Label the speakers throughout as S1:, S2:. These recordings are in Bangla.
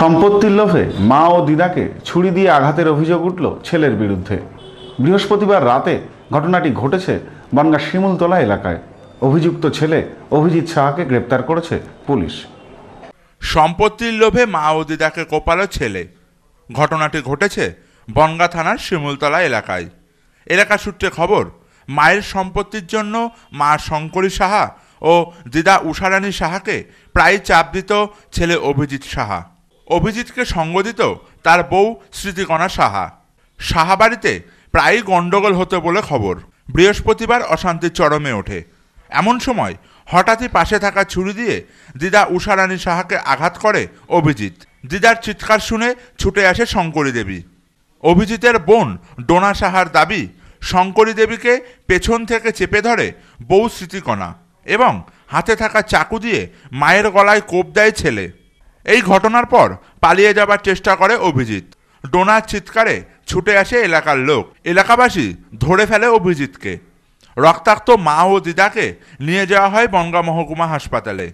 S1: সম্পত্তির লোভে মা ও দিদাকে ছুরি দিয়ে আঘাতের অভিযোগ উঠল ছেলের বিরুদ্ধে। বৃহস্পতিবার রাতে ঘটনাটি ঘটেছে বনগাঁ শিমুলতলা এলাকায়। অভিযুক্ত ছেলে অভিজিৎ সাহাকে গ্রেপ্তার করেছে পুলিশ।
S2: সম্পত্তির লোভে মা ও দিদাকে কোপালো ছেলে। ঘটনাটি ঘটেছে বনগাঁ থানার শিমুলতলা এলাকায়। এলাকা সূত্রে খবর, মায়ের সম্পত্তির জন্য মা শঙ্করী সাহা ও দিদা উষারানী সাহাকে প্রায় চাপ দিত ছেলে অভিজিৎ সাহা। অভিজিৎকে সঙ্গ দিত তার বউ স্মৃতিকণা সাহা। সাহা বাড়িতে প্রায়ই গণ্ডগোল হতো বলে খবর। বৃহস্পতিবার অশান্তির চরমে ওঠে। এমন সময় হঠাৎই পাশে থাকা ছুরি দিয়ে দিদা উষারানী সাহাকে আঘাত করে অভিজিৎ। দিদার চিৎকার শুনে ছুটে আসে শঙ্করী দেবী। অভিজিতের বোন ডোনা সাহার দাবি, শঙ্করী দেবীকে পেছন থেকে চেপে ধরে বউ স্মৃতিকণা এবং হাতে থাকা চাকু দিয়ে মায়ের গলায় কোপ দেয় ছেলে। এই ঘটনার পর পালিয়ে যাবার চেষ্টা করে অভিজিৎ। ডোনার চিৎকারে ছুটে আসে এলাকার লোক। এলাকাবাসী ধরে ফেলে অভিজিৎকে। রক্তাক্ত মা ও দিদাকে নিয়ে যাওয়া হয় বনগাঁ মহকুমা হাসপাতালে।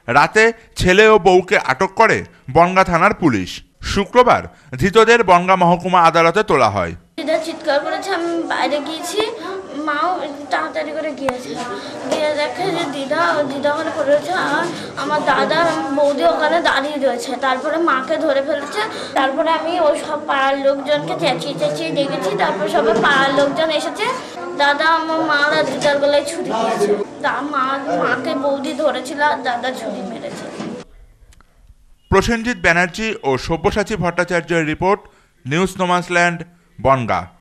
S2: রাতে ছেলে ও বউকে আটক করে বনগাঁ থানার পুলিশ। শুক্রবার ধৃতদের বনগাঁ মহকুমা আদালতে তোলা হয়।
S3: দিদা চিৎকার করেছে, আমি বাইরে গিয়েছি, মাও তাড়াতাড়ি করে গিয়ে দেখে যে দিদা ওখানে পড়ে রয়েছে, আর আমার দাদা বৌদি ওখানে দাঁড়িয়ে রয়েছে। তারপরে মাকে ধরে ফেলেছে। তারপরে আমি ওই সব পাড়ার লোকজনকে চেঁচিয়ে ডেকেছি। তারপরে সবাই পাড়ার লোকজন এসেছে। দাদা আমার মার আর দিদার গলায় ছুরি দিয়েছে। মাকে বৌদি ধরেছিল আর দাদা ছুরি মেরেছে।
S2: প্রসেনজিৎ ব্যানার্জি ও সব্যসাচী ভট্টাচার্যের রিপোর্ট, নিউজ নোম্যান্সল্যান্ড, বনগাঁ।